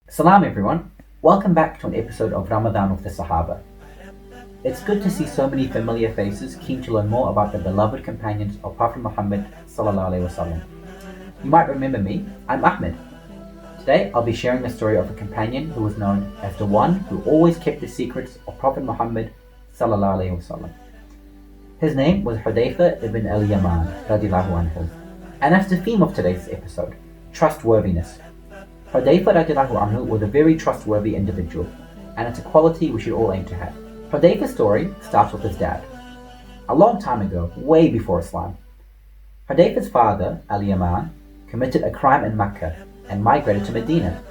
Salam everyone, welcome back to an episode of Ramadan with the Sahaba. It's good to see so many familiar faces keen to learn more about the beloved companions of Prophet Muhammad sallallahu alaihi wasallam. You might remember me, I'm Ahmed. Today I'll be sharing the story of a companion who was known as the one who always kept the secrets of Prophet Muhammad sallallahu alaihi wasallam. His name was Hozaifah Ibn Al-Yaman RA, and that's the theme of today's episode, trustworthiness. Huzaifah was a very trustworthy individual, and it's a quality we should all aim to have. Hudhayfah's story starts with his dad. A long time ago, way before Islam, Hudhayfah's father, Al-Yaman, committed a crime in Mecca and migrated to Medina.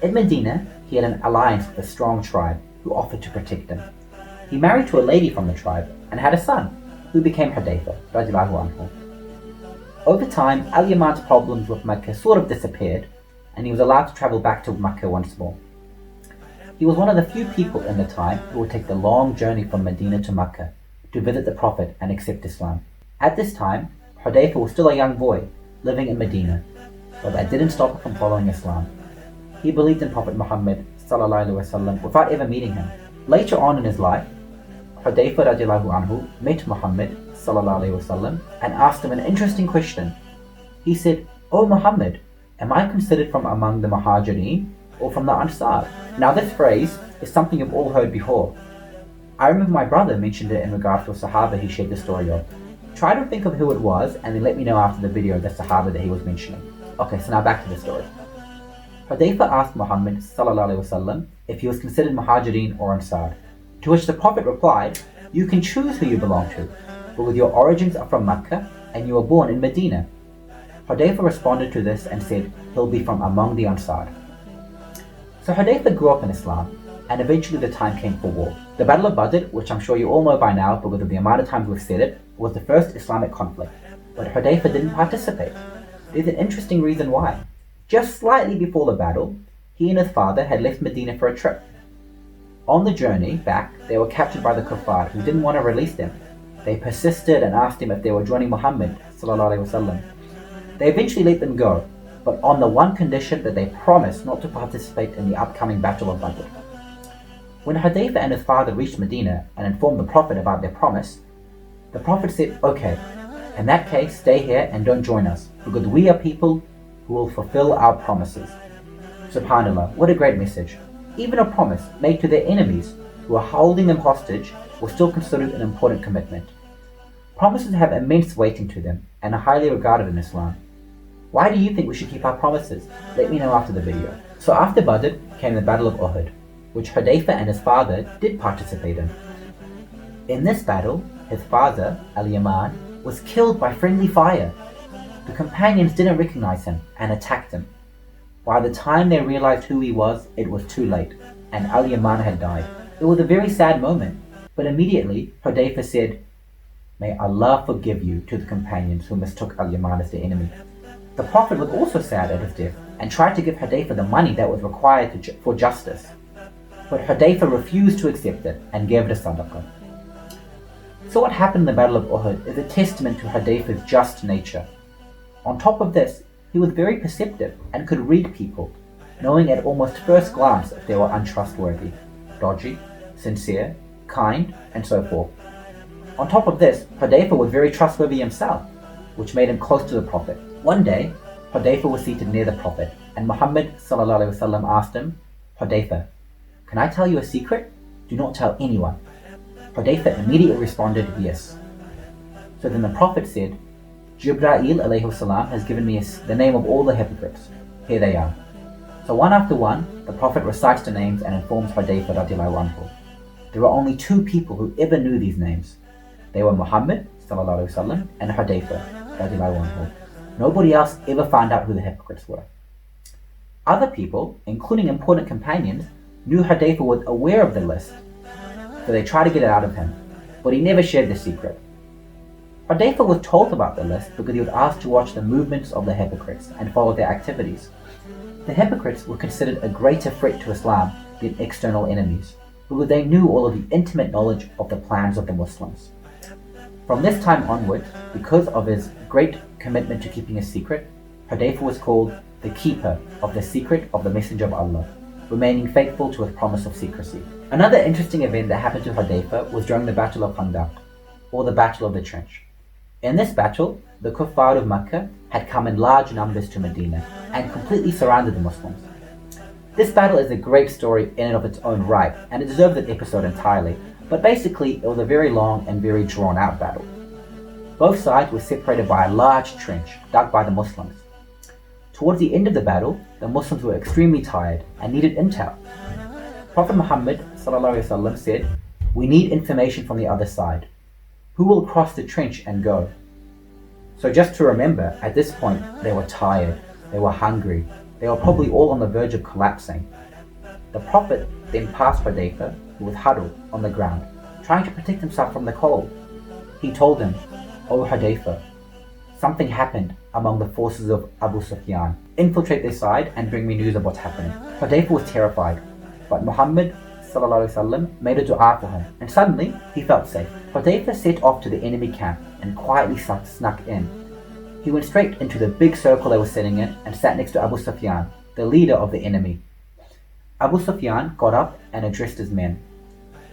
In Medina, he had an alliance with a strong tribe who offered to protect him. He married to a lady from the tribe and had a son, who became Hudhayfah. Over time, Al-Yaman's problems with Mecca sort of disappeared, and he was allowed to travel back to Mecca once more. He was one of the few people in the time who would take the long journey from Medina to Mecca to visit the Prophet and accept Islam. At this time, Hudhayfah was still a young boy living in Medina, but that didn't stop him from following Islam. He believed in Prophet Muhammad sallallahu alaihi wasallam without ever meeting him. Later on in his life, Hudhayfah met Muhammad sallallahu alaihi wasallam and asked him an interesting question. He said, "O Muhammad, am I considered from among the Muhajirin or from the Ansar?" Now this phrase is something you've all heard before. I remember my brother mentioned it in regards to a Sahaba he shared the story of. Try to think of who it was and then let me know after the video the Sahaba that he was mentioning. Okay, so now back to the story. Hudhayfah asked Muhammad sallallahu alaihi wasallam if he was considered Muhajirin or Ansar, to which the Prophet replied, "You can choose who you belong to, but with your origins are from Mecca and you were born in Medina." Hudhayfah responded to this and said he'll be from among the Ansar. So Hudhayfah grew up in Islam, and eventually the time came for war. The Battle of Badr, which I'm sure you all know by now because of the amount of times we've said it, was the first Islamic conflict, but Hudhayfah didn't participate. There's an interesting reason why. Just slightly before the battle, he and his father had left Medina for a trip. On the journey back, they were captured by the kuffar who didn't want to release them. They persisted and asked him if they were joining Muhammad sallallahu alaihi wasallam. They eventually let them go, but on the one condition that they promised not to participate in the upcoming Battle of Badr. When Hudhayfah and his father reached Medina and informed the Prophet about their promise, the Prophet said, "Okay, in that case stay here and don't join us, because we are people who will fulfill our promises." SubhanAllah, what a great message. Even a promise made to their enemies who are holding them hostage was still considered an important commitment. Promises have immense weighting to them and are highly regarded in Islam. Why do you think we should keep our promises? Let me know after the video. So after Badr came the Battle of Uhud, which Hudhayfah and his father did participate in. In this battle, his father, Al-Yaman, was killed by friendly fire. The companions didn't recognize him and attacked him. By the time they realized who he was, it was too late, and Al-Yaman had died. It was a very sad moment, but immediately Hudhayfah said, "May Allah forgive you," to the companions who mistook Al-Yaman as their enemy. The Prophet was also sad at his death and tried to give Hudhayfah the money that was required for justice. But Hudhayfah refused to accept it and gave it as sadaqah. So what happened in the Battle of Uhud is a testament to Hudhayfah's just nature. On top of this, he was very perceptive and could read people, knowing at almost first glance if they were untrustworthy, dodgy, sincere, kind, and so forth. On top of this, Hudhayfah was very trustworthy himself, which made him close to the Prophet. One day, Hudhayfah was seated near the Prophet, and Muhammad sallallahu alaihi wasallam asked him, "Hudhayfah, can I tell you a secret? Do not tell anyone." Hudhayfah immediately responded, "Yes." So then the Prophet said, "Jibreel alayhi salam has given me the name of all the hypocrites. Here they are." So one after one, the Prophet recites the names and informs Hudhayfah radiallahu anhu. There were only two people who ever knew these names. They were Muhammad sallallahu alaihi wasallam and Hudhayfah radiallahu anhu. Nobody else ever found out who the hypocrites were. Other people, including important companions, knew Hudhayfah was aware of the list, so they tried to get it out of him, but he never shared the secret. Hudhayfah was told about the list because he was asked to watch the movements of the hypocrites and follow their activities. The hypocrites were considered a greater threat to Islam than external enemies, because they knew all of the intimate knowledge of the plans of the Muslims. From this time onwards, because of his great commitment to keeping a secret, Hudhayfah was called the keeper of the secret of the Messenger of Allah, remaining faithful to his promise of secrecy. Another interesting event that happened to Hudhayfah was during the Battle of Khandaq, or the Battle of the Trench. In this battle, the Kuffar of Makkah had come in large numbers to Medina and completely surrounded the Muslims. This battle is a great story in and of its own right, and it deserves an episode entirely, but basically it was a very long and very drawn out battle. Both sides were separated by a large trench dug by the Muslims. Towards the end of the battle, the Muslims were extremely tired and needed intel. Prophet Muhammad ﷺ said, "We need information from the other side. Who will cross the trench and go?" So just to remember, at this point, they were tired, they were hungry, they were probably all on the verge of collapsing. The Prophet then passed Hudhayfah, who was huddled on the ground, trying to protect himself from the cold. He told him, "O Hudhayfah, something happened among the forces of Abu Sufyan. Infiltrate their side and bring me news of what's happening." Hudhayfah was terrified, but Muhammad ﷺ made a dua for him, and suddenly he felt safe. Hudhayfah set off to the enemy camp and quietly snuck in. He went straight into the big circle they were sitting in and sat next to Abu Sufyan, the leader of the enemy. Abu Sufyan got up and addressed his men.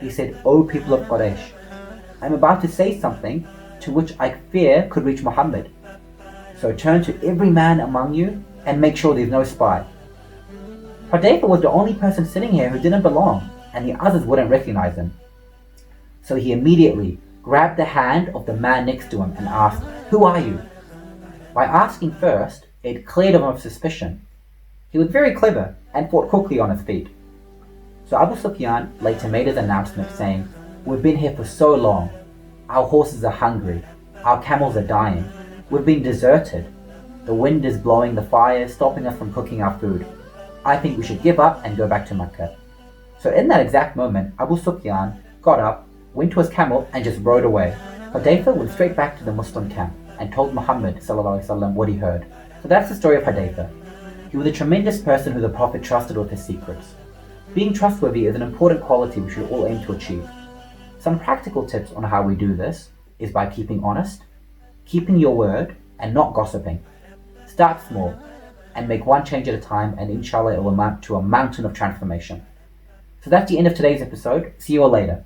He said, "O people of Quraysh, I'm about to say something to which I fear could reach Muhammad. So turn to every man among you and make sure there's no spy." Hudhayfah was the only person sitting here who didn't belong, and the others wouldn't recognize him. So he immediately grabbed the hand of the man next to him and asked, "Who are you?" By asking first, it cleared him of suspicion. He was very clever and fought quickly on his feet. So Abu Sufyan later made his announcement saying, "We've been here for so long. Our horses are hungry. Our camels are dying. We've been deserted. The wind is blowing the fire, stopping us from cooking our food. I think we should give up and go back to Mecca." So in that exact moment, Abu Sufyan got up, went to his camel and just rode away. Hudhayfah went straight back to the Muslim camp and told Muhammad ﷺ what he heard. So that's the story of Hudhayfah. He was a tremendous person who the Prophet trusted with his secrets. Being trustworthy is an important quality we should all aim to achieve. Some practical tips on how we do this is by keeping honest, keeping your word, and not gossiping. Start small and make one change at a time, and inshallah it will amount to a mountain of transformation. So that's the end of today's episode. See you all later.